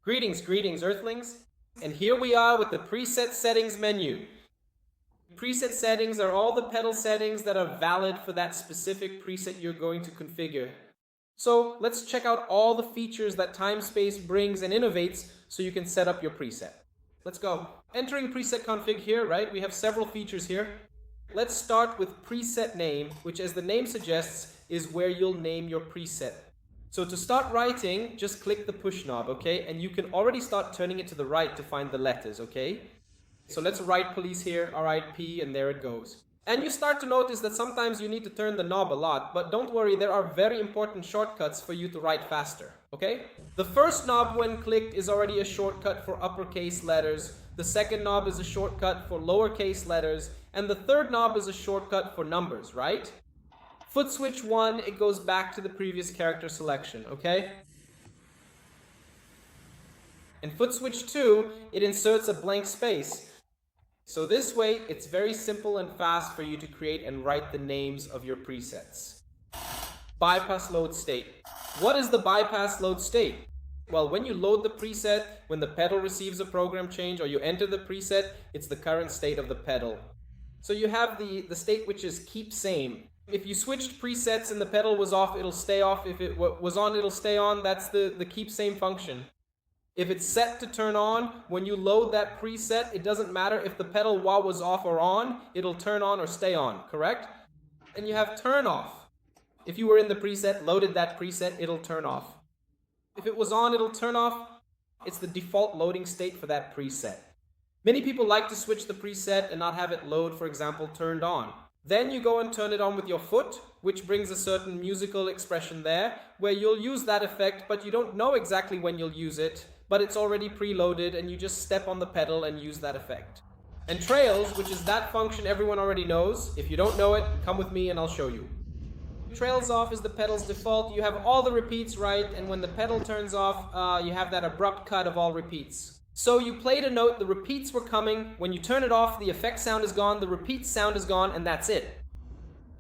Greetings, Earthlings. And here we are with the preset settings menu. Preset settings are all the pedal settings that are valid for that specific preset you're going to configure. So let's check out all the features that TimeSpace brings and innovates so you can set up your preset. Let's go. Entering preset config here, right? We have several features here. Let's start with preset name, which as the name suggests is where you'll name your preset. So to start writing, just click the push knob, okay? And you can already start turning it to the right to find the letters, okay? So let's write police here, RIP, and there it goes. And you start to notice that sometimes you need to turn the knob a lot, but don't worry, there are very important shortcuts for you to write faster, okay? The first knob when clicked is already a shortcut for uppercase letters, the second knob is a shortcut for lowercase letters, and the third knob is a shortcut for numbers, right? Foot switch 1, it goes back to the previous character selection, okay? And foot switch 2, it inserts a blank space. So this way, it's very simple and fast for you to create and write the names of your presets. Bypass load state. What is the bypass load state? Well, when you load the preset, when the pedal receives a program change, or you enter the preset, it's the current state of the pedal. So you have the state which is keep same. If you switched presets and the pedal was off, it'll stay off. If it was on, it'll stay on. That's the keep same function. If it's set to turn on, when you load that preset, it doesn't matter if the pedal was off or on, it'll turn on or stay on, correct? And you have turn off. If you were in the preset, loaded that preset, it'll turn off. If it was on, it'll turn off. It's the default loading state for that preset. Many people like to switch the preset and not have it load, for example, turned on. Then you go and turn it on with your foot, which brings a certain musical expression there, where you'll use that effect, but you don't know exactly when you'll use it, but it's already preloaded and you just step on the pedal and use that effect. And trails, which is that function everyone already knows. If you don't know it, come with me and I'll show you. Trails off is the pedal's default. You have all the repeats right, and when the pedal turns off, you have that abrupt cut of all repeats. So you played a note, the repeats were coming. When you turn it off, the effect sound is gone, the repeat sound is gone, and that's it.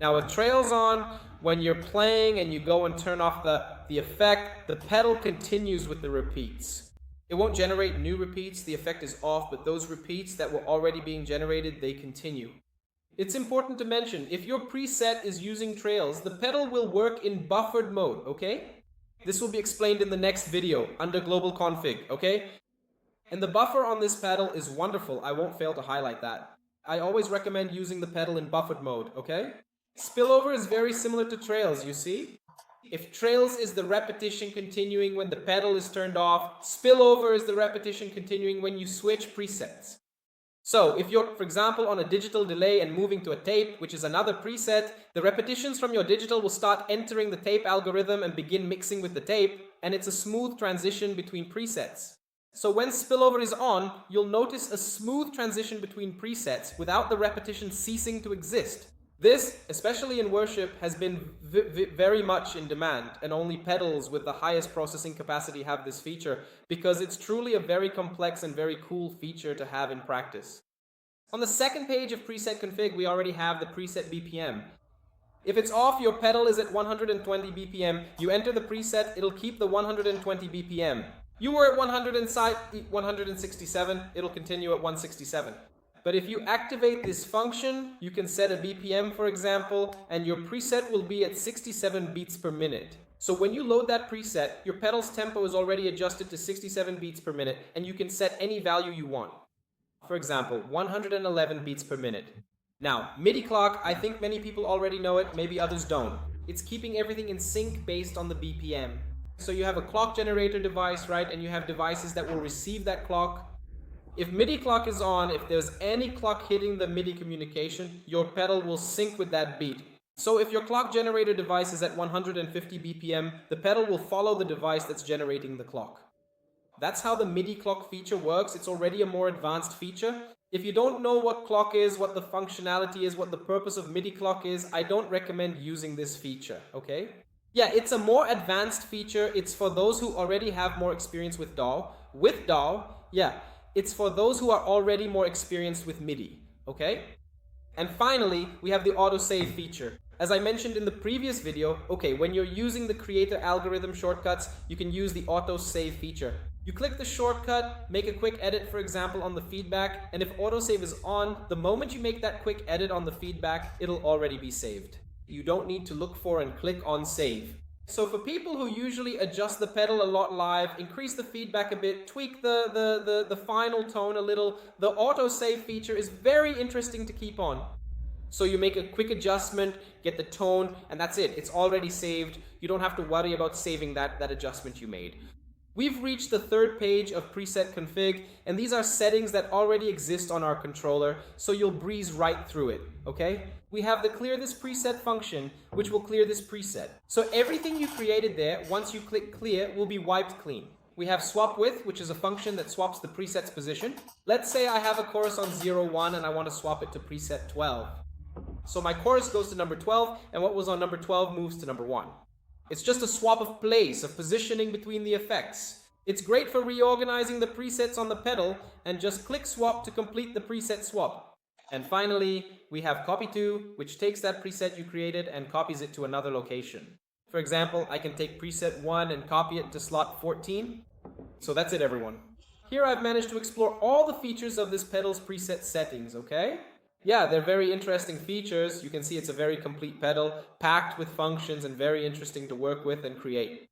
Now with trails on, when you're playing and you go and turn off the effect, the pedal continues with the repeats. It won't generate new repeats, the effect is off, but those repeats that were already being generated, they continue. It's important to mention, if your preset is using trails, the pedal will work in buffered mode, okay? This will be explained in the next video, under global config, okay? And the buffer on this pedal is wonderful, I won't fail to highlight that. I always recommend using the pedal in buffered mode, okay? Spillover is very similar to trails, you see? If trails is the repetition continuing when the pedal is turned off, spillover is the repetition continuing when you switch presets. So if you're, for example, on a digital delay and moving to a tape, which is another preset, the repetitions from your digital will start entering the tape algorithm and begin mixing with the tape, and it's a smooth transition between presets. So when spillover is on, you'll notice a smooth transition between presets without the repetition ceasing to exist. This, especially in worship, has been very much in demand, and only pedals with the highest processing capacity have this feature, because it's truly a very complex and very cool feature to have in practice. On the second page of preset config, we already have the preset BPM. If it's off, your pedal is at 120 BPM, you enter the preset, it'll keep the 120 BPM. You were at 167, it'll continue at 167. But if you activate this function, you can set a BPM, for example, and your preset will be at 67 beats per minute. So when you load that preset, your pedal's tempo is already adjusted to 67 beats per minute, and you can set any value you want. For example, 111 beats per minute. Now, MIDI clock, I think many people already know it, maybe others don't. It's keeping everything in sync based on the BPM. So you have a clock generator device, right, and you have devices that will receive that clock. If MIDI clock is on, if there's any clock hitting the MIDI communication, your pedal will sync with that beat. So if your clock generator device is at 150 BPM, the pedal will follow the device that's generating the clock. That's how the MIDI clock feature works. It's already a more advanced feature. If you don't know what clock is, what the functionality is, what the purpose of MIDI clock is, I don't recommend using this feature, okay? Yeah, it's a more advanced feature. It's for those who already have more experience with DAW. With DAW, yeah, it's for those who are already more experienced with MIDI, okay? And finally, we have the Autosave feature. As I mentioned in the previous video, okay, when you're using the creator algorithm shortcuts, you can use the Autosave feature. You click the shortcut, make a quick edit, for example, on the feedback, and if autosave is on, the moment you make that quick edit on the feedback, it'll already be saved. You don't need to look for and click on save. So for people who usually adjust the pedal a lot live, increase the feedback a bit, tweak the final tone a little, the autosave feature is very interesting to keep on. So you make a quick adjustment, get the tone, and that's it. It's already saved. You don't have to worry about saving that adjustment you made. We've reached the third page of preset config, and these are settings that already exist on our controller, so you'll breeze right through it, okay? We have the clear this preset function, which will clear this preset. So everything you created there, once you click clear, will be wiped clean. We have swap width, which is a function that swaps the preset's position. Let's say I have a chorus on 0, 1, and I want to swap it to preset 12. So my chorus goes to number 12, and what was on number 12 moves to number 1. It's just a swap of place, of positioning between the effects. It's great for reorganizing the presets on the pedal, and just click swap to complete the preset swap. And finally, we have copy to, which takes that preset you created and copies it to another location. For example, I can take preset 1 and copy it to slot 14. So that's it, everyone. Here I've managed to explore all the features of this pedal's preset settings, okay? Yeah, they're very interesting features. You can see it's a very complete pedal, packed with functions and very interesting to work with and create.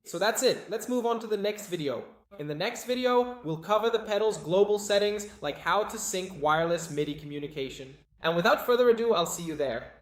So that's it. Let's move on to the next video. In the next video, we'll cover the pedal's global settings, like how to sync wireless MIDI communication. And without further ado, I'll see you there.